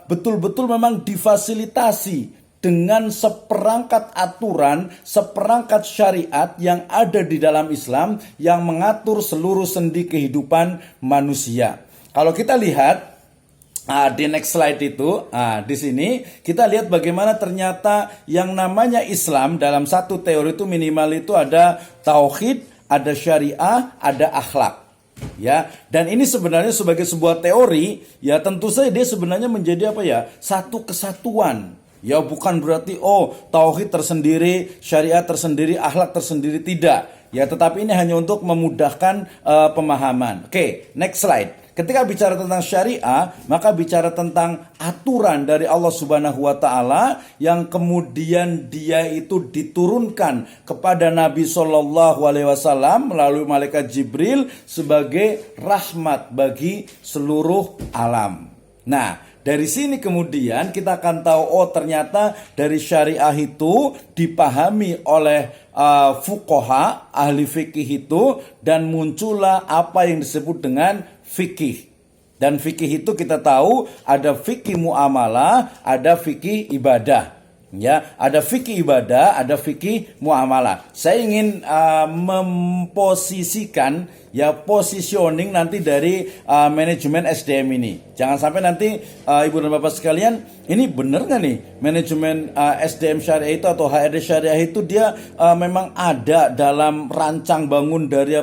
betul-betul memang difasilitasi dengan seperangkat aturan, seperangkat syariat yang ada di dalam Islam yang mengatur seluruh sendi kehidupan manusia. Kalau kita lihat di next slide itu, di sini kita lihat bagaimana ternyata yang namanya Islam dalam satu teori itu minimal itu ada tauhid, ada syariah, ada akhlak. Ya, dan ini sebenarnya sebagai sebuah teori, ya tentu saja dia sebenarnya menjadi satu kesatuan. Ya bukan berarti tauhid tersendiri, syariat tersendiri, akhlak tersendiri, tidak. Ya tetapi ini hanya untuk memudahkan pemahaman. Oke, next slide. Ketika bicara tentang syariah, maka bicara tentang aturan dari Allah Subhanahu wa taala yang kemudian dia itu diturunkan kepada Nabi Shallallahu alaihi wasallam melalui malaikat Jibril sebagai rahmat bagi seluruh alam. Nah, dari sini kemudian kita akan tahu ternyata dari syariah itu dipahami oleh fuqaha, ahli fikih itu, dan muncullah apa yang disebut dengan fikih. Dan fikih itu kita tahu ada fikih muamalah, ada fikih ibadah. Ya, ada fikih ibadah, ada fikih muamalah. Saya ingin memposisikan positioning nanti dari manajemen SDM ini. Jangan sampai nanti Ibu dan Bapak sekalian, ini benar nggak nih manajemen SDM syariah itu atau HRD syariah itu dia memang ada dalam rancang bangun dari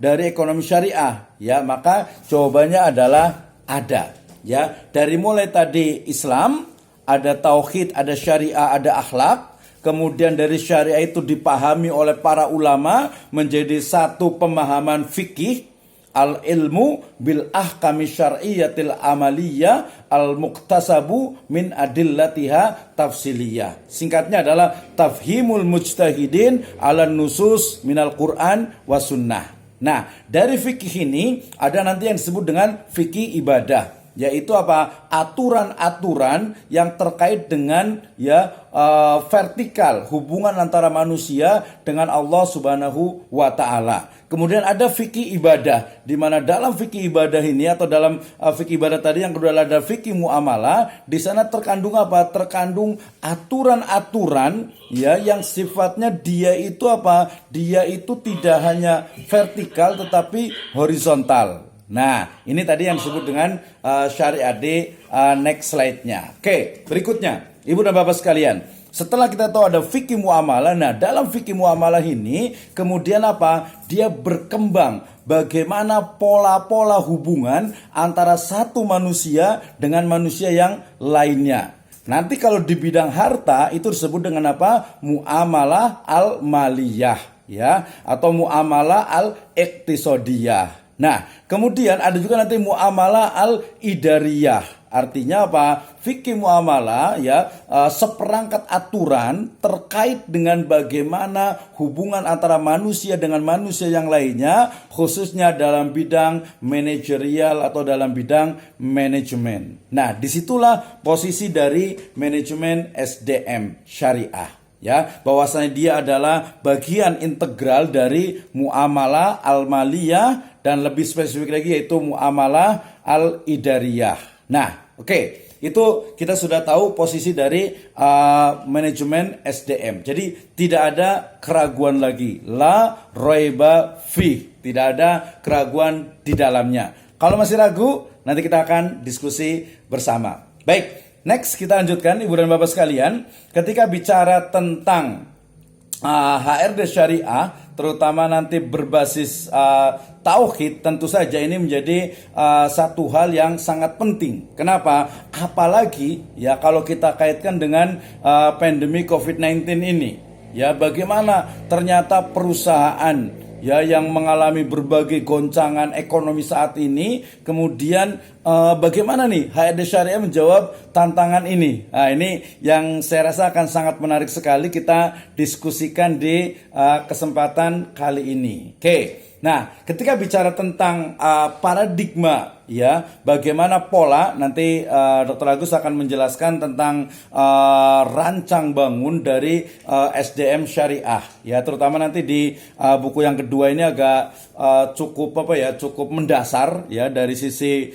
dari ekonomi syariah. Ya, maka jawabannya adalah ada. Ya, dari mulai tadi Islam, ada tauhid, ada syariah, ada akhlak. Kemudian dari syariah itu dipahami oleh para ulama menjadi satu pemahaman fikih. Al-ilmu bil ahkami syar'iyyatil amaliyah al-muqtasabu min adillatiha tafsiliyah. Singkatnya adalah tafhimul mujtahidin ala nusus minal Qur'an wa sunnah. Nah, dari fikih ini ada nanti yang disebut dengan fikih ibadah. Yaitu aturan-aturan yang terkait dengan vertikal hubungan antara manusia dengan Allah Subhanahu wa taala. Kemudian ada fikih ibadah, di mana dalam fikih ibadah ini atau dalam fikih ibadah tadi yang kedua ada fikih muamalah, di sana terkandung terkandung aturan-aturan yang sifatnya dia itu dia itu tidak hanya vertikal tetapi horizontal. Nah, ini tadi yang disebut dengan syariat di next slide-nya. Oke, berikutnya, Ibu dan Bapak sekalian, setelah kita tahu ada fikih muamalah, nah dalam fikih muamalah ini kemudian dia berkembang bagaimana pola-pola hubungan antara satu manusia dengan manusia yang lainnya. Nanti kalau di bidang harta itu disebut dengan muamalah al-maliyah, atau muamalah al-iqtisadiyah. Nah, kemudian ada juga nanti muamalah al-idariyah. Artinya fikih muamalah seperangkat aturan terkait dengan bagaimana hubungan antara manusia dengan manusia yang lainnya, khususnya dalam bidang manajerial atau dalam bidang manajemen. Nah, disitulah posisi dari manajemen SDM syariah. Bahwasanya dia adalah bagian integral dari muamalah al-maliyah dan lebih spesifik lagi yaitu muamalah al-idariyah. Nah, oke. Itu kita sudah tahu posisi dari manajemen SDM. Jadi tidak ada keraguan lagi. La raiba fi. Tidak ada keraguan di dalamnya. Kalau masih ragu, nanti kita akan diskusi bersama. Baik. Next kita lanjutkan Ibu dan Bapak sekalian, ketika bicara tentang HRD syariah, terutama nanti berbasis tauhid, tentu saja ini menjadi satu hal yang sangat penting. Kenapa? Apalagi kalau kita kaitkan dengan pandemi COVID-19 ini, bagaimana ternyata perusahaan yang mengalami berbagai goncangan ekonomi saat ini, kemudian bagaimana nih HRD Syariah menjawab tantangan ini? Nah, ini yang saya rasa akan sangat menarik sekali kita diskusikan di kesempatan kali ini. Oke, Nah, ketika bicara tentang paradigma, ya, bagaimana pola, nanti Dr. Agus akan menjelaskan tentang rancang bangun dari SDM syariah, ya, terutama nanti di buku yang kedua ini agak cukup cukup mendasar, ya, dari sisi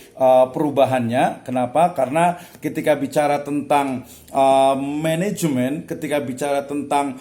perubahannya. Kenapa? Karena ketika bicara tentang manajemen, ketika bicara tentang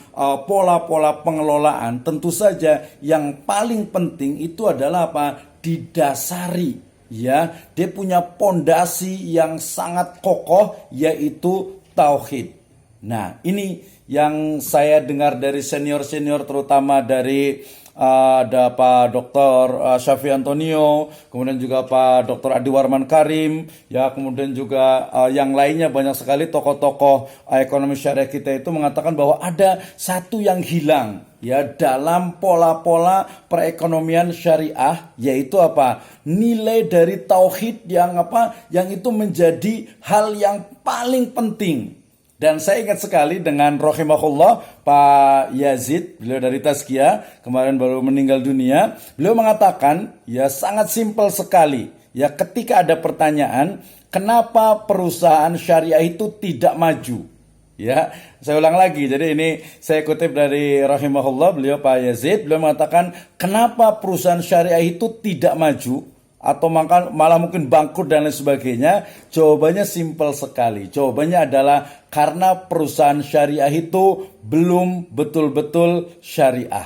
pola-pola pengelolaan, tentu saja yang paling penting itu adalah apa? Didasari, ya, dia punya pondasi yang sangat kokoh, yaitu tauhid. Nah, ini yang saya dengar dari senior-senior, terutama dari ada Pak Dr. Syafi Antonio, kemudian juga Pak Dr. Adi Warman Karim, ya, kemudian juga yang lainnya, banyak sekali tokoh-tokoh ekonomi syariah kita itu mengatakan bahwa ada satu yang hilang, ya, dalam pola-pola perekonomian syariah, yaitu apa? Nilai dari tauhid yang itu menjadi hal yang paling penting. Dan saya ingat sekali dengan rahimahullah Pak Yazid, beliau dari Tazkiyah, kemarin baru meninggal dunia. Beliau mengatakan, ya, sangat simpel sekali, ya, ketika ada pertanyaan, kenapa perusahaan syariah itu tidak maju? Ya, saya ulang lagi. Jadi ini saya kutip dari rahimahullah, beliau Pak Yazid, beliau mengatakan, kenapa perusahaan syariah itu tidak maju atau malah mungkin bangkrut dan lain sebagainya? Jawabannya simpel sekali. Jawabannya adalah karena perusahaan syariah itu belum betul-betul syariah.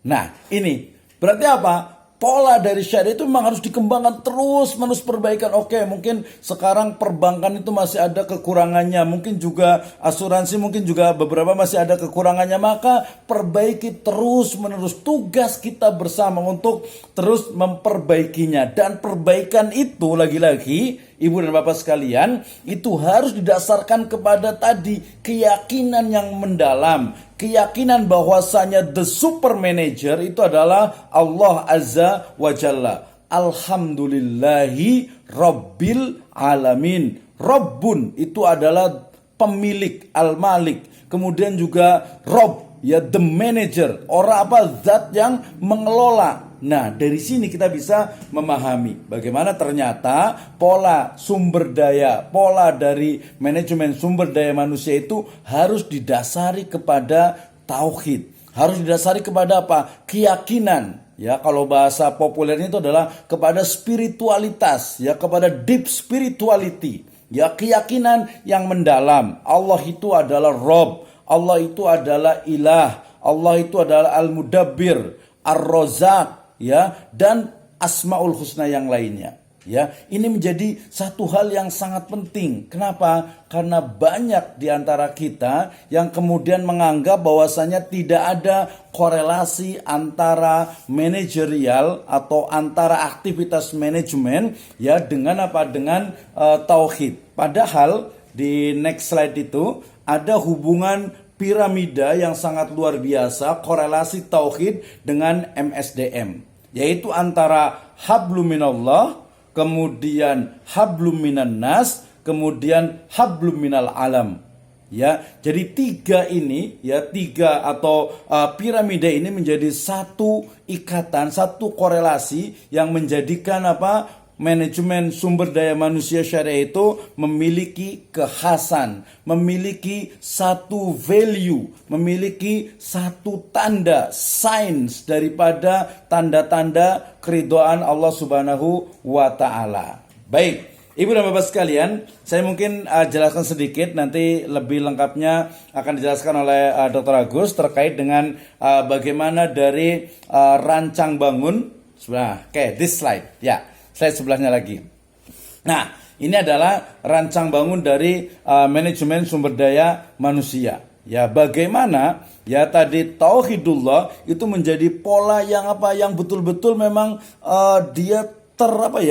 Nah, ini berarti apa? Pola dari syariah itu memang harus dikembangkan terus menerus, perbaikan. Oke, mungkin sekarang perbankan itu masih ada kekurangannya, mungkin juga asuransi mungkin juga beberapa masih ada kekurangannya, maka perbaiki terus menerus. Tugas kita bersama untuk terus memperbaikinya, dan perbaikan itu lagi-lagi Ibu dan Bapak sekalian, itu harus didasarkan kepada tadi keyakinan yang mendalam, keyakinan bahwasanya the super manager itu adalah Allah Azza wa Jalla. Alhamdulillahi Rabbil Alamin. Rabbun itu adalah pemilik, al-malik. Kemudian juga Rob, ya, the manager, orang zat yang mengelola. Nah, dari sini kita bisa memahami bagaimana ternyata pola sumber daya, pola dari manajemen sumber daya manusia itu harus didasari kepada tauhid. Harus didasari kepada apa? Keyakinan. Ya, kalau bahasa populernya itu adalah kepada spiritualitas, ya, kepada deep spirituality. Ya, keyakinan yang mendalam. Allah itu adalah Rob, Allah itu adalah Ilah, Allah itu adalah Al-Mudabbir, Ar-Razak, ya, dan Asmaul Husna yang lainnya. Ya, ini menjadi satu hal yang sangat penting. Kenapa? Karena banyak di antara kita yang kemudian menganggap bahwasanya tidak ada korelasi antara manajerial atau antara aktivitas manajemen, ya, dengan apa? Dengan tauhid. Padahal di next slide itu ada hubungan piramida yang sangat luar biasa, korelasi tauhid dengan MSDM, yaitu antara hablum minallah, kemudian hablum minan nas, kemudian hablum minal alam. Ya, jadi tiga ini, ya, tiga atau piramida ini menjadi satu ikatan, satu korelasi yang menjadikan apa? Manajemen sumber daya manusia syariah itu memiliki kekhasan, memiliki satu value, memiliki satu tanda, signs daripada tanda-tanda keridhaan Allah Subhanahu wa Ta'ala. Baik, Ibu dan Bapak sekalian, saya mungkin jelaskan sedikit, nanti lebih lengkapnya akan dijelaskan oleh Dr. Agus terkait dengan bagaimana dari rancang bangun. Oke, this slide, ya. Slide sebelahnya lagi. Nah, ini adalah rancang bangun dari manajemen sumber daya manusia. Ya, bagaimana, ya, tadi tauhidullah itu menjadi pola yang yang betul-betul memang dia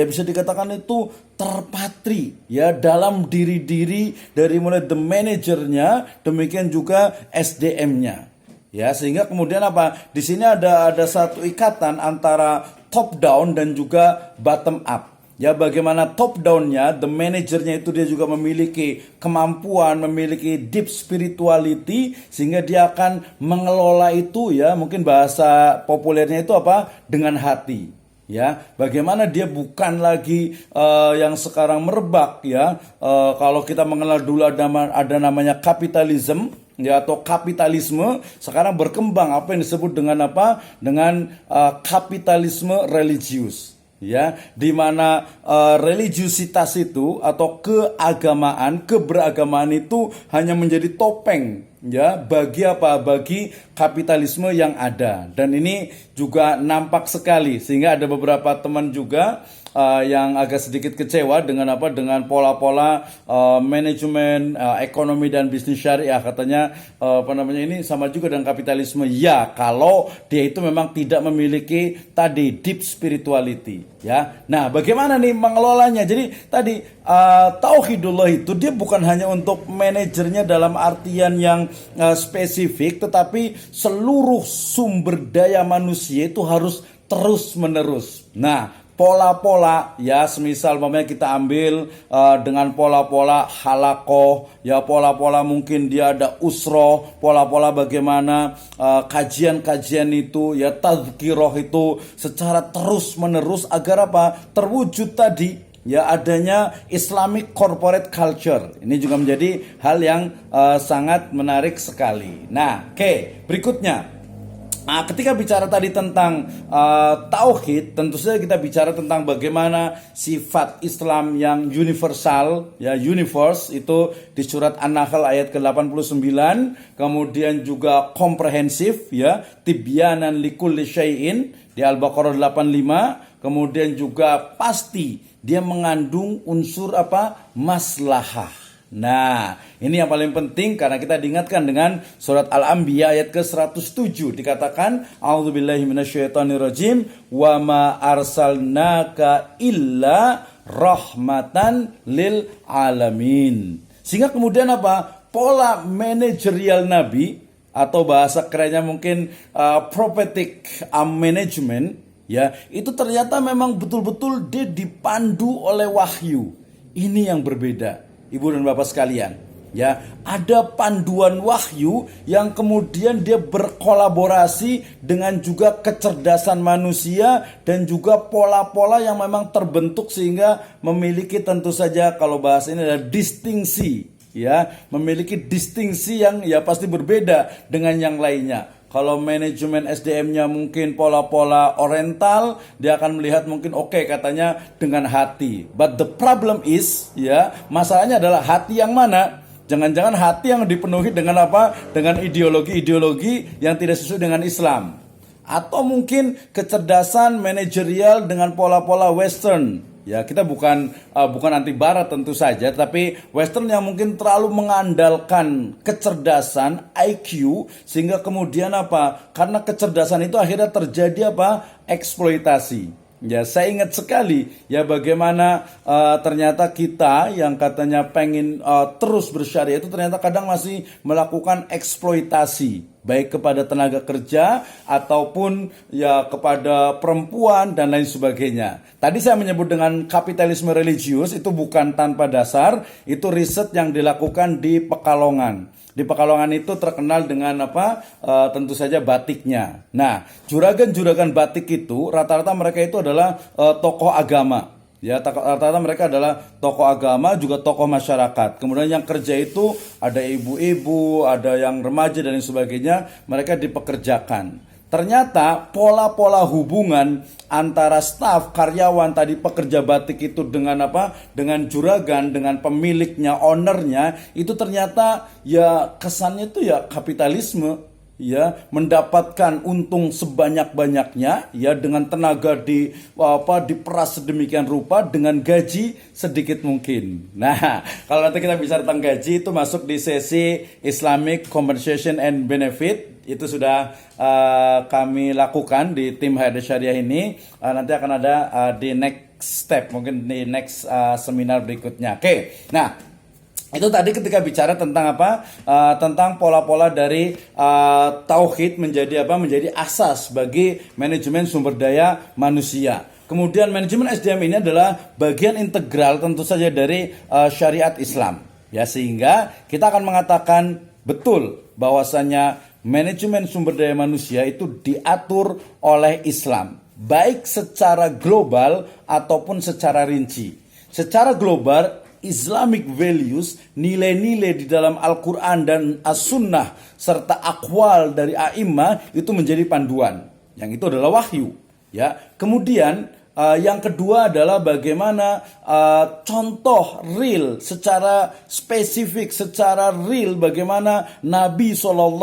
bisa dikatakan itu terpatri, ya, dalam diri-diri dari mulai the manajernya, demikian juga SDM-nya. Ya, sehingga kemudian di sini ada satu ikatan antara top down dan juga bottom up. Ya, bagaimana top down-nya, the manajernya itu dia juga memiliki kemampuan, memiliki deep spirituality, sehingga dia akan mengelola itu, ya, mungkin bahasa populernya itu apa? Dengan hati. Ya, bagaimana dia bukan lagi yang sekarang merebak, ya. Kalau kita mengenal dulu ada namanya kapitalisme, ya, atau kapitalisme, sekarang berkembang apa yang disebut dengan apa? Dengan kapitalisme religius. Ya, di mana religiusitas itu atau keberagamaan itu hanya menjadi topeng, ya, bagi apa? Bagi kapitalisme yang ada. Dan ini juga nampak sekali, sehingga ada beberapa teman juga yang agak sedikit kecewa dengan apa? Dengan pola-pola manajemen ekonomi dan bisnis syariah. Katanya ini sama juga dengan kapitalisme. Ya, kalau dia itu memang tidak memiliki tadi deep spirituality, ya. Nah, bagaimana nih mengelolanya? Jadi tadi tauhidullah itu dia bukan hanya untuk manajernya dalam artian yang spesifik, tetapi seluruh sumber daya manusia itu harus terus menerus. Nah, pola-pola, ya, semisal kita ambil dengan pola-pola halakoh, ya, pola-pola mungkin dia ada usroh, pola-pola bagaimana kajian-kajian itu, ya, tazkiroh itu secara terus menerus agar apa? Terwujud tadi, ya, adanya Islamic corporate culture. Ini juga menjadi hal yang sangat menarik sekali. Nah, oke, berikutnya. Ketika bicara tadi tentang tauhid, tentu saja kita bicara tentang bagaimana sifat Islam yang universal, ya, universe itu di surat An-Nahl ayat ke-89, kemudian juga komprehensif, ya, tibyanan likulli syai'in di Al-Baqarah 85, kemudian juga pasti dia mengandung unsur apa? Maslahah. Nah, ini yang paling penting karena kita diingatkan dengan surat Al-Anbiya ayat ke-107, dikatakan a'udzubillahi minasyaitonirrajim wa ma arsalnaka illa rahmatan lil alamin. Sehingga kemudian apa? Pola manajerial Nabi atau bahasa kerennya mungkin prophetic management, ya, itu ternyata memang betul-betul dia dipandu oleh wahyu. Ini yang berbeda, Ibu dan Bapak sekalian, ya, ada panduan wahyu yang kemudian dia berkolaborasi dengan juga kecerdasan manusia dan juga pola-pola yang memang terbentuk sehingga memiliki tentu saja kalau bahasa ini adalah distingsi, ya, memiliki distingsi yang ya pasti berbeda dengan yang lainnya. Kalau manajemen SDM-nya mungkin pola-pola oriental, dia akan melihat mungkin katanya dengan hati. But the problem is, ya, masalahnya adalah hati yang mana? Jangan-jangan hati yang dipenuhi dengan apa? Dengan ideologi-ideologi yang tidak sesuai dengan Islam. Atau mungkin kecerdasan manajerial dengan pola-pola western. Ya, kita bukan anti barat tentu saja, tapi western yang mungkin terlalu mengandalkan kecerdasan IQ sehingga kemudian apa? Karena kecerdasan itu akhirnya terjadi apa? Eksploitasi. Ya, saya ingat sekali ya bagaimana ternyata kita yang katanya pengen terus bersyariah itu ternyata kadang masih melakukan eksploitasi baik kepada tenaga kerja ataupun ya kepada perempuan dan lain sebagainya. Tadi saya menyebut dengan kapitalisme religius itu bukan tanpa dasar, itu riset yang dilakukan di Pekalongan. Di Pekalongan itu terkenal dengan apa? Tentu saja batiknya. Nah, juragan-juragan batik itu rata-rata mereka itu adalah tokoh agama. Ya, rata-rata mereka adalah tokoh agama juga tokoh masyarakat. Kemudian yang kerja itu ada ibu-ibu, ada yang remaja dan lain sebagainya, mereka dipekerjakan. Ternyata pola-pola hubungan antara staf, karyawan tadi pekerja batik itu dengan apa? Dengan juragan, dengan pemiliknya, ownernya, itu ternyata ya kesannya itu ya kapitalisme. Ya, mendapatkan untung sebanyak-banyaknya ya dengan tenaga diperas sedemikian rupa dengan gaji sedikit mungkin. Nah, kalau nanti kita bicara tentang gaji itu masuk di sesi Islamic Compensation and Benefit. Itu sudah kami lakukan di tim HRD Syariah ini. Nanti akan ada di next step, mungkin di next seminar berikutnya. Oke. Nah, itu tadi ketika bicara tentang apa? Tentang pola-pola dari tauhid menjadi apa? Menjadi asas bagi manajemen sumber daya manusia. Kemudian manajemen SDM ini adalah bagian integral tentu saja dari syariat Islam. Ya, sehingga kita akan mengatakan betul bahwasanya manajemen sumber daya manusia itu diatur oleh Islam, baik secara global ataupun secara rinci. Secara global, Islamic values, nilai-nilai di dalam Al-Quran dan As-Sunnah, serta akwal dari A'immah itu menjadi panduan. Yang itu adalah wahyu. Ya. Kemudian yang kedua adalah bagaimana contoh real, secara spesifik, secara real, bagaimana Nabi SAW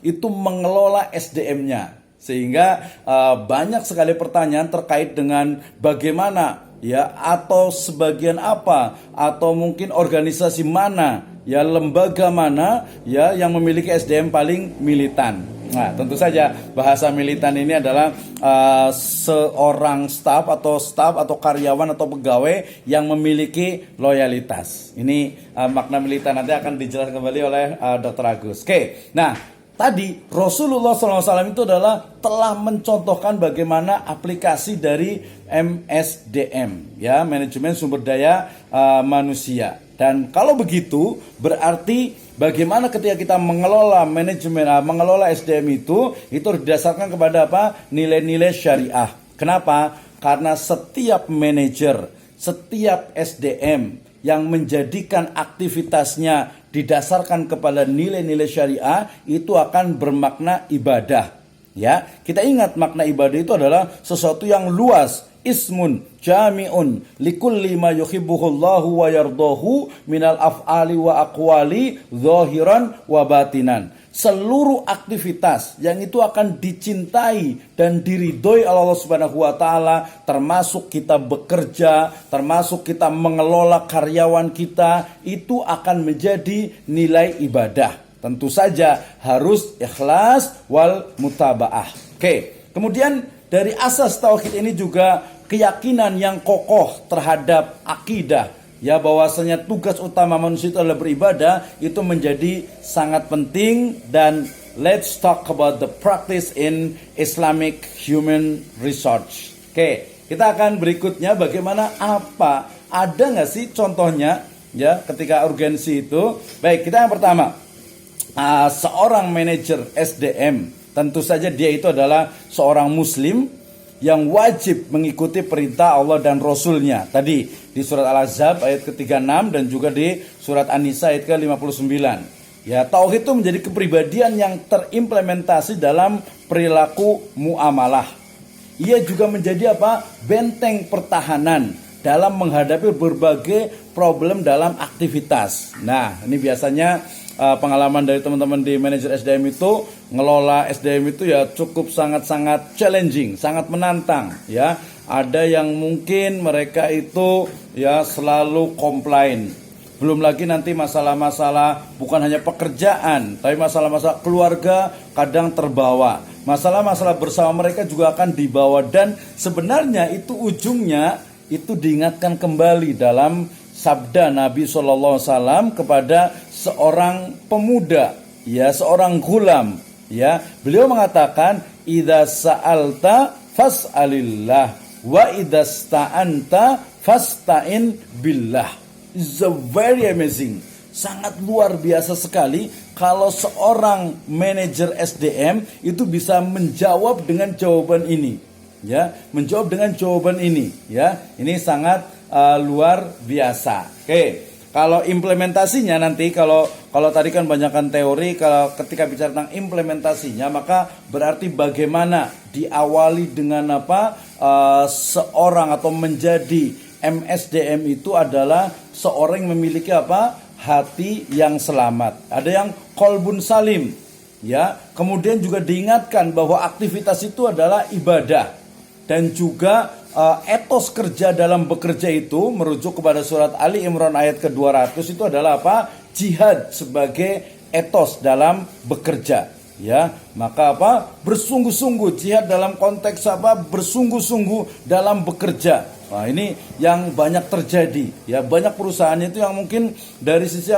itu mengelola SDM-nya. Sehingga banyak sekali pertanyaan terkait dengan bagaimana ya, atau sebagian apa, atau mungkin organisasi mana, ya, lembaga mana ya yang memiliki SDM paling militan. Nah, tentu saja bahasa militan ini adalah seorang staf atau karyawan atau pegawai yang memiliki loyalitas. Ini makna militan nanti akan dijelaskan kembali oleh Dr. Agus. Oke, nah tadi Rasulullah SAW itu adalah telah mencontohkan bagaimana aplikasi dari MSDM, ya, manajemen sumber daya manusia. Dan kalau begitu berarti bagaimana ketika kita mengelola mengelola SDM itu didasarkan kepada apa? Nilai-nilai syariah. Kenapa? Karena setiap manajer, setiap SDM yang menjadikan aktivitasnya didasarkan kepada nilai-nilai syariah itu akan bermakna ibadah. Ya, kita ingat makna ibadah itu adalah sesuatu yang luas, ismun jami'un likulli ma yuhibbuhullahu wa yardahu minal af'ali wa aqwali zahiran wa batinan. Seluruh aktivitas yang itu akan dicintai dan diridhoi Allah Subhanahu wa taala, termasuk kita bekerja, termasuk kita mengelola karyawan kita, itu akan menjadi nilai ibadah. Tentu saja harus ikhlas wal mutabaah. Oke, kemudian dari asas tauhid ini juga keyakinan yang kokoh terhadap akidah, ya, bahwasanya tugas utama manusia itu adalah beribadah, itu menjadi sangat penting. Dan let's talk about the practice in Islamic human research. Oke, kita akan berikutnya bagaimana ada nggak sih contohnya, ya, ketika urgensi itu. Baik, kita yang pertama, seorang manajer SDM, tentu saja dia itu adalah seorang muslim yang wajib mengikuti perintah Allah dan Rasulnya. Tadi di surat Al-Ahzab ayat ke-36 dan juga di surat An-Nisa ayat ke-59. Ya, tauhid itu menjadi kepribadian yang terimplementasi dalam perilaku muamalah. Ia juga menjadi benteng pertahanan dalam menghadapi berbagai problem dalam aktivitas. Nah, ini biasanya pengalaman dari teman-teman di manajer SDM itu, ngelola SDM itu ya cukup sangat-sangat challenging, sangat menantang, ya. Ada yang mungkin mereka itu ya selalu komplain. Belum lagi nanti masalah-masalah bukan hanya pekerjaan, tapi masalah-masalah keluarga kadang terbawa. Masalah-masalah bersama mereka juga akan dibawa, dan sebenarnya itu ujungnya itu diingatkan kembali dalam sabda Nabi SAW kepada seorang pemuda, ya, seorang gulam, ya. Beliau mengatakan, idza sa'alta fas'alillah wa idza sta'anta fasta'in billah. It's a very amazing, sangat luar biasa sekali kalau seorang manajer SDM itu bisa menjawab dengan jawaban ini, ya, menjawab dengan jawaban ini, ya. Ini sangat luar biasa. Oke, kalau implementasinya nanti, kalau tadi kan banyakkan teori, kalau ketika bicara tentang implementasinya, maka berarti bagaimana diawali dengan seorang atau menjadi MSDM itu adalah seorang yang memiliki hati yang selamat. Ada yang qalbun salim, ya. Kemudian juga diingatkan bahwa aktivitas itu adalah ibadah, dan juga etos kerja dalam bekerja itu merujuk kepada surat Ali Imran ayat ke-200 itu adalah jihad sebagai etos dalam bekerja, ya. Maka bersungguh-sungguh, jihad dalam konteks bersungguh-sungguh dalam bekerja. Nah, ini yang banyak terjadi, ya. Banyak perusahaan itu yang mungkin dari sisi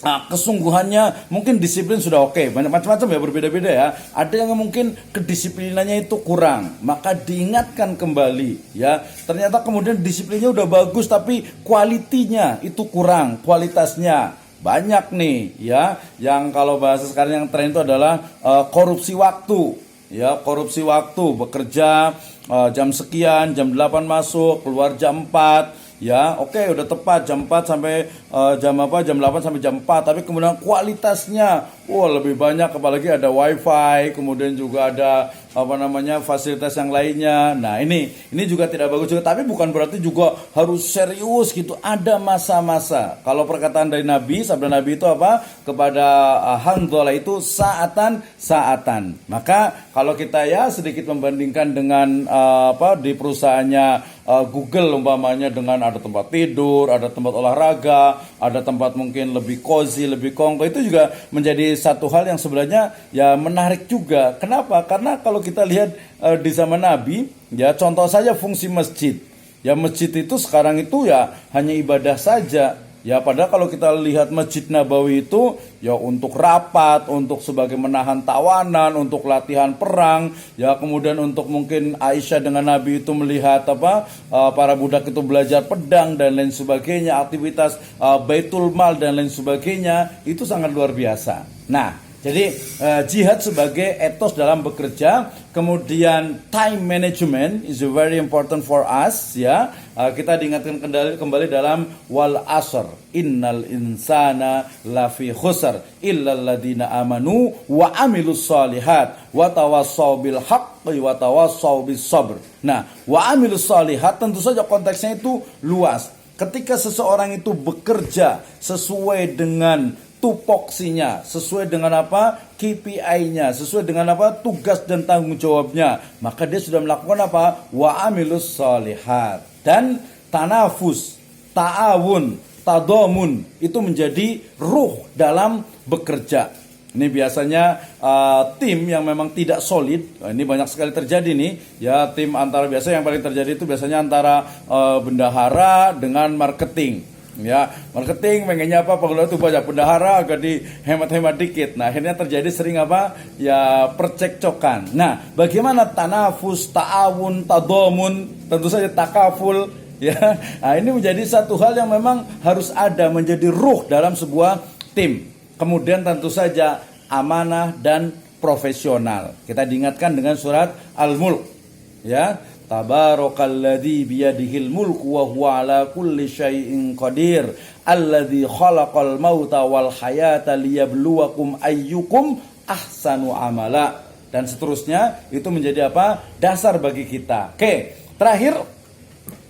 kesungguhannya, mungkin disiplin sudah oke, banyak macam-macam ya, berbeda-beda ya. Ada yang mungkin kedisiplinannya itu kurang, maka diingatkan kembali ya. Ternyata kemudian disiplinnya udah bagus tapi kualitinya itu kurang, kualitasnya banyak nih ya. Yang kalau bahasa sekarang yang tren itu adalah korupsi waktu ya, korupsi waktu, bekerja jam sekian, jam 8 masuk, keluar jam 4. Ya, oke, udah tepat jam 4 sampai jam 8 sampai jam 4, tapi kemudian kualitasnya lebih banyak, apalagi ada wifi, kemudian juga ada fasilitas yang lainnya. Nah, ini juga tidak bagus juga, tapi bukan berarti juga harus serius gitu. Ada masa-masa. Kalau perkataan dari Nabi, sabda Nabi itu apa? Kepada Hanzalah itu saatan. Maka kalau kita ya sedikit membandingkan dengan di perusahaannya Google umpamanya, dengan ada tempat tidur, ada tempat olahraga, ada tempat mungkin lebih cozy, lebih kongko, itu juga menjadi satu hal yang sebenarnya ya menarik juga. Kenapa? Karena kalau kita lihat di zaman Nabi, ya contoh saja fungsi masjid. Ya masjid itu sekarang itu ya hanya ibadah saja. Ya padahal kalau kita lihat Masjid Nabawi itu ya untuk rapat, untuk sebagai menahan tawanan, untuk latihan perang, ya kemudian untuk mungkin Aisyah dengan Nabi itu melihat para budak itu belajar pedang dan lain sebagainya, aktivitas Baitul Mal dan lain sebagainya, itu sangat luar biasa. Nah, jadi jihad sebagai etos dalam bekerja, kemudian time management is very important for us ya. Kita diingatkan kembali dalam wal asr innal insana lafi khusr illal ladina amanu wa amilus solihat wa tawassaw bil haqqi wa tawassaw bis sabr. Nah, wa amilus solihat tentu saja konteksnya itu luas. Ketika seseorang itu bekerja sesuai dengan tupoksinya, sesuai dengan KPI-nya, sesuai dengan tugas dan tanggung jawabnya, maka dia sudah melakukan wa amilus solihat. Dan tanafus, ta'awun, tadomun itu menjadi ruh dalam bekerja. Ini biasanya tim yang memang tidak solid, ini banyak sekali terjadi nih ya, tim antara biasa yang paling terjadi itu biasanya antara bendahara dengan marketing. Ya, marketing pengennya pengelola itu banyak, bendahara agak dihemat-hemat dikit. Nah, akhirnya terjadi sering ya percekcokan. Nah, bagaimana tanafus, ta'awun, tadomun, tentu saja takaful ya. Nah, ini menjadi satu hal yang memang harus ada, menjadi ruh dalam sebuah tim. Kemudian tentu saja amanah dan profesional. Kita diingatkan dengan surat Al-Mulk ya. Tabarakalladzi biyadihil mulku wa huwa ala kulli syai'in qadir alladzi khalaqal mauta wal hayata liyabluwakum ayyukum ahsanu amala, dan seterusnya. Itu menjadi dasar bagi kita. Oke, terakhir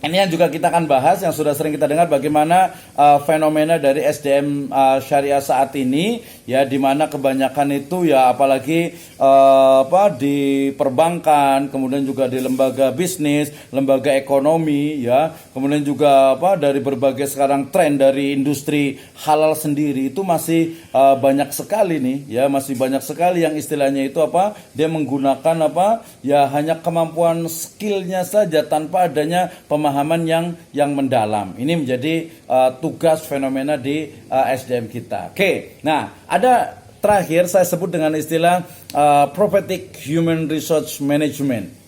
ini yang juga kita akan bahas, yang sudah sering kita dengar, bagaimana fenomena dari SDM syariah saat ini ya, di mana kebanyakan itu ya apalagi di perbankan, kemudian juga di lembaga bisnis, lembaga ekonomi ya, kemudian juga dari berbagai sekarang tren dari industri halal sendiri itu masih banyak sekali nih ya, masih banyak sekali yang istilahnya itu dia menggunakan ya hanya kemampuan skillnya saja tanpa adanya pemahaman yang mendalam. Ini menjadi tugas fenomena di SDM kita. Oke, nah ada terakhir saya sebut dengan istilah prophetic human resource management.